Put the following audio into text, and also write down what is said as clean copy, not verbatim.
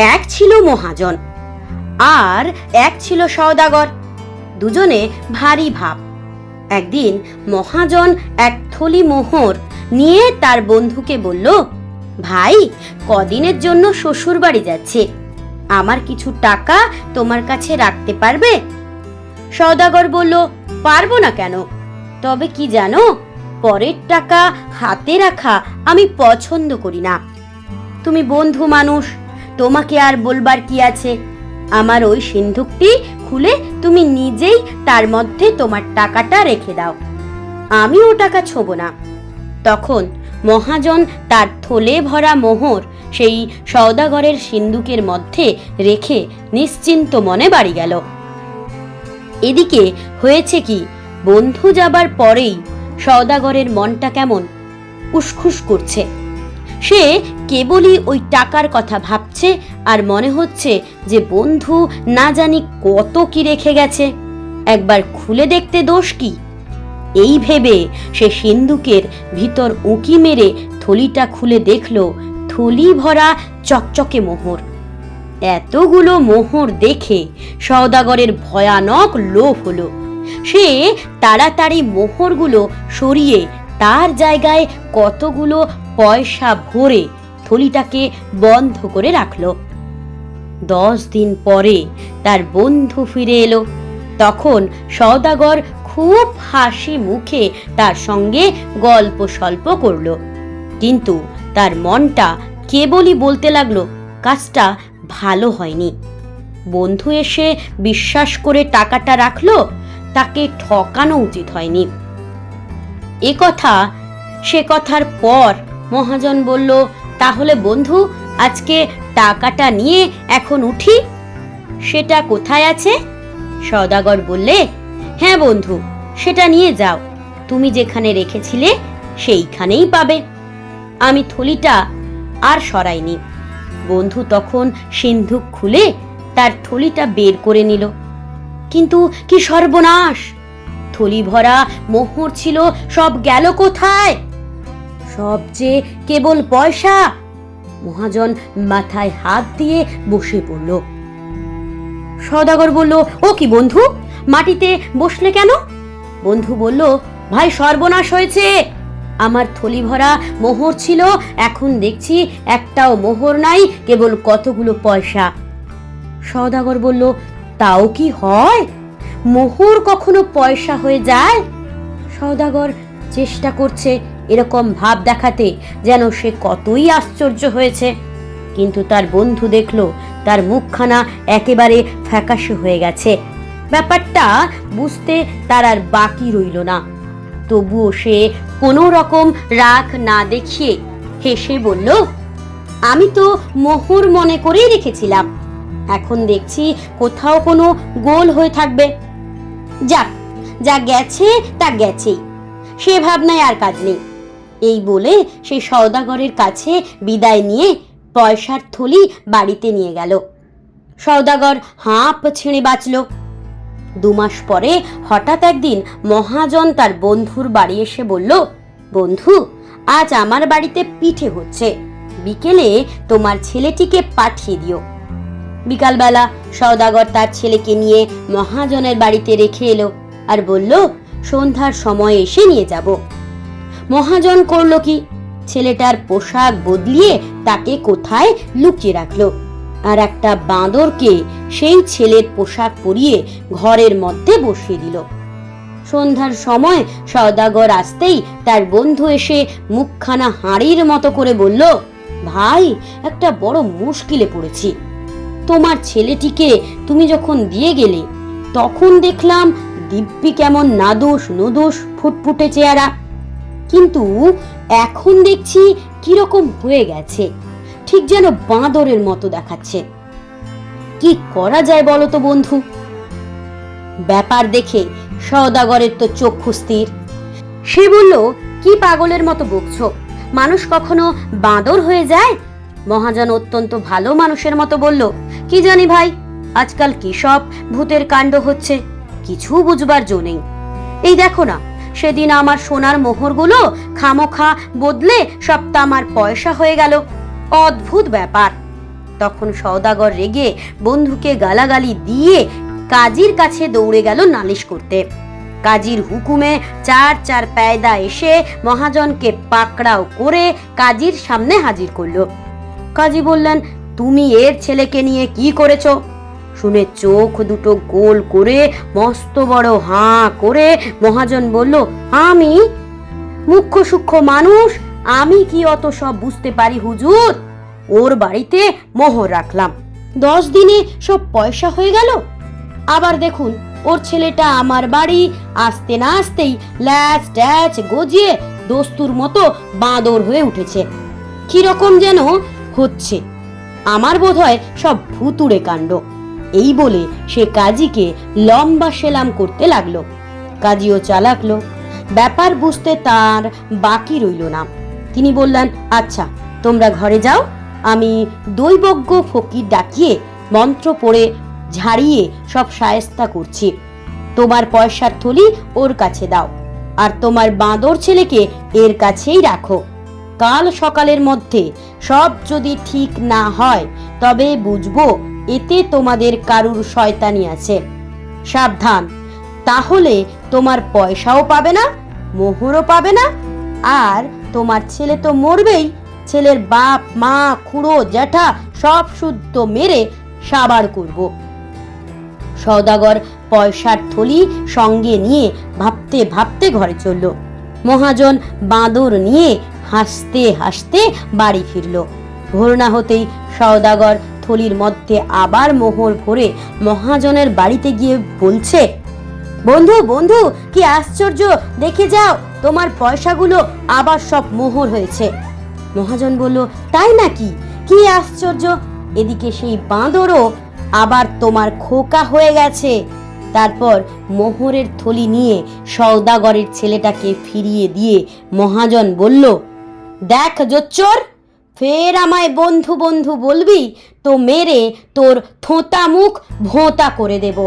এক ছিল মহাজন আর এক ছিল সওদাগর। দুজনে ভারী ভাব। একদিন মহাজন এক থলি মোহর নিয়ে তার বন্ধুকে বলল, ভাই, কদিনের জন্য শ্বশুর বাড়ি যাচ্ছে, আমার কিছু টাকা তোমার কাছে রাখতে পারবে? সওদাগর বলল, পারবো না কেন, তবে কি জানো, পরের টাকা হাতে রাখা আমি পছন্দ করি না। তুমি বন্ধু মানুষ, তোমাকে আর বলবার কি আছে, আমার ওই সিন্ধুকটি খুলে তুমি নিজেই তার মধ্যে তোমার টাকাটা রেখে দাও, আমি ও টাকা ছোঁব না। তখন মহাজন তার থলে ভরা মোহর সেই সওদাগরের সিন্ধুকের মধ্যে রেখে নিশ্চিন্ত মনে বাড়ি গেল। এদিকে হয়েছে কি, বন্ধু যাবার পরেই সওদাগরের মনটা কেমন উসখুস করছে। সে কেবলই ওই টাকার কথা ভাবছে আর মনে হচ্ছে যে বন্ধু না জানি কত কি রেখে গেছে, একবার খুলে দেখতে দোষ কি। এই ভেবে সে সিন্ধুকের ভিতর উঁকি মেরে থলিটা খুলে দেখল থলি ভরা চকচকে মোহর। এতগুলো মোহর দেখে সওদাগরের ভয়ানক লোভ হলো। সে তাড়াতাড়ি মোহরগুলো সরিয়ে তার জায়গায় কতগুলো পয়সা ভরে থলিটাকে বন্ধ করে রাখলো। 10 দিন পরে তার বন্ধু ফিরে এলো। তখন সওদাগর খুব হাসি মুখে তার সঙ্গে গল্প সল্প করলো, কিন্তু তার মনটা কেবলই বলতে লাগলো কাজটা ভালো হয়নি। বন্ধু এসে বিশ্বাস করে টাকাটা রাখলো, তাকে ঠকানো উচিত হয়নি। এ কথা সে কথার পর মহাজন বলল, তাহলে বন্ধু, আজকে টাকাটা নিয়ে এখন উঠি। সেটা কোথায় আছে? সওদাগর বললে, হ্যাঁ বন্ধু, সেটা নিয়ে যাও, তুমি যেখানে রেখেছিলে সেইখানেই পাবে। আমি থলিটা আর সরাইনি। বন্ধু তখন সিন্ধুক খুলে তার থলিটা বের করে নিল, কিন্তু কি সর্বনাশ! থলি ভরা মোহর ছিল, সব গেল কোথায়? সব যে কেবল পয়সা। মহাজন মাথায় হাত দিয়ে বসে পড়ল। সওদাগর বলল, ও কি বন্ধু, মাটিতে বসলে কেন? বন্ধু বলল, ভাই, সর্বনাশ হয়েছে, আমার থলি ভরা মোহর ছিল, এখন দেখছি একটাও মোহর নাই, কেবল কতগুলো পয়সা। সওদাগর বলল, তাও কি হয়? মোহর কখনো পয়সা হয়ে যায়? সওদাগর চেষ্টা করছে এরকম ভাব দেখাতে যেন সে কতই আশ্চর্য হয়েছে, কিন্তু তার বন্ধু দেখলো তার মুখখানা একেবারে ফ্যাকাশে হয়ে গেছে। ব্যাপারটা বুঝতে তার আর বাকি রইল না। তবুও সে কোনো রকম রাগ না দেখিয়ে হেসে বলল, আমি তো মোহর মনে করেই রেখেছিলাম, এখন দেখছি কোথাও কোনো গোল হয়ে থাকবে। যাক, যা গেছে তা গেছেই, সে ভাবনায় আর কাজ নেই। এই বলে সে সওদাগরের কাছে বিদায় নিয়ে পয়সার থলি বাড়িতে নিয়ে গেল। সওদাগর হাঁপ ছেড়ে বাঁচল। 2 মাস পরে হঠাৎ একদিন মহাজন তার বন্ধুর বাড়ি এসে বলল, বন্ধু, আজ আমার বাড়িতে পিঠে হচ্ছে, বিকেলে তোমার ছেলেটিকে পাঠিয়ে দিও। বিকালবেলা সওদাগর তার ছেলেকে নিয়ে মহাজনের বাড়িতে রেখে এলো আর বলল, সন্ধ্যার সময় এসে নিয়ে যাব। মহাজন করল কি, ছেলেটার পোশাক বদলিয়ে তাকে কোথায় লুকিয়ে রাখলো, আর একটা বাঁদরকে সেই ছেলের পোশাক পরিয়ে ঘরের মধ্যে বসিয়ে দিল। সন্ধ্যার সময় সওদাগর আসতেই তার বন্ধু এসে মুখখানা হাঁড়ির মতো করে বলল, ভাই, একটা বড় মুশকিলে পড়েছি। তোমার ছেলেটিকে তুমি যখন দিয়ে গেলে তখন দেখলাম দিব্যি কেমন নাদোষ নুদোষ ফুটফুটে চেহারা, কিন্তু এখন দেখছি কিরকম হয়ে গেছে, ঠিক যেন বাঁদরের মতো দেখাচ্ছে। কি করা যায় বলো তো বন্ধু? ব্যাপার দেখে সওদাগরের তো চক্ষু স্থির। সে বলল, কি পাগলের মতো বকছো, মানুষ কখনো বাঁদর হয়ে যায়? মহাজন অত্যন্ত ভালো মানুষের মতো বলল, কি জানি ভাই, আজকাল কি সব ভূতের কাণ্ড হচ্ছে, কিছু বুঝবার জো নেই। এই দেখো না, সেদিন আমার সোনার মোহরগুলো খামোখা বদলে সব তামার পয়সা হয়ে গেল। অদ্ভুত ব্যাপার। তখন সওদাগর রেগে বন্ধুকে গালাগালি দিয়ে কাজীর কাছে দৌড়ে গেল নালিশ করতে। কাজীর হুকুমে চার চার পেয়দা এসে মহাজনকে পাকড়াও করে কাজীর সামনে হাজির করলো। কাজী বললেন, তুমি এর ছেলেকে নিয়ে কি করেছো? শুনে চোখ দুটো গোল করে মস্ত বড় হাঁ করে মহাজন বলল, আমি? মুখ্য সূক্ষ্ম মানুষ, আমি কি অত সব বুঝতে পারি হুজুর? ওর বাড়িতে মোহর রাখলাম, 10 দিনে সব পয়সা হয়ে গেল। আবার দেখুন, ওর ছেলেটা আমার বাড়ি আসতে না আসতেই ল্যাচ ট্যাচ গজিয়ে দস্তুর মতো বাঁদর হয়ে উঠেছে। কিরকম যেন হচ্ছে, আমার বোধহয় সব ভুতুড়ে কাণ্ড। এই বলে সে কাজীকে লম্বা সেলাম করতে লাগলো। কাজীও চালাক লোক, ব্যাপার বুঝতে তার বাকি রইল না। তিনি বললেন, আচ্ছা তোমরা ঘরে যাও, আমি দৈবজ্ঞ ফকির ডাকিয়ে মন্ত্র পড়ে ঝাড়িয়ে সব শায়েস্তা করছি। তোমার পয়সার থলি ওর কাছে দাও, আর তোমার বাঁদর ছেলেকে এর কাছেই রাখো। কাল সকালের মধ্যে সব যদি ঠিক না হয় তবে বুঝবো এতে তোমাদের কারুর শয়তানি আছে। সাবধান, তাহলে তোমার পয়সাও পাবে না, মোহরও পাবে না, আর তোমার ছেলে তো মরবেই। ছেলের বাপ মা খুড়ো জ্যাঠা সব শুদ্ধ মেরে সাবার করব। সওদাগর পয়সার থলি সঙ্গে নিয়ে ভাবতে ভাবতে ঘরে চলল। মহাজন বাঁদর নিয়ে হাসতে হাসতে বাড়ি ফিরল। ভোর না হতেই সওদাগর থলির মধ্যে আবার মোহর ভরে মহাজনের বাড়িতে গিয়ে বলছে, বন্ধু বন্ধু, কি আশ্চর্য, দেখে যাও, তোমার পয়সাগুলো আবার সব মোহর হয়েছে। মহাজন বলল, তাই নাকি? কি আশ্চর্য, এদিকে সেই বাঁদরও আবার তোমার খোকা হয়ে গেছে। তারপর মোহরের থলি নিয়ে সওদাগরের ছেলেটাকে ফিরিয়ে দিয়ে মহাজন বলল, দেখ জোচ্চোর, ফের আমায় বন্ধু বন্ধু বলবি তো মেরে তোর থোঁতা মুখ ভোঁতা করে দেব।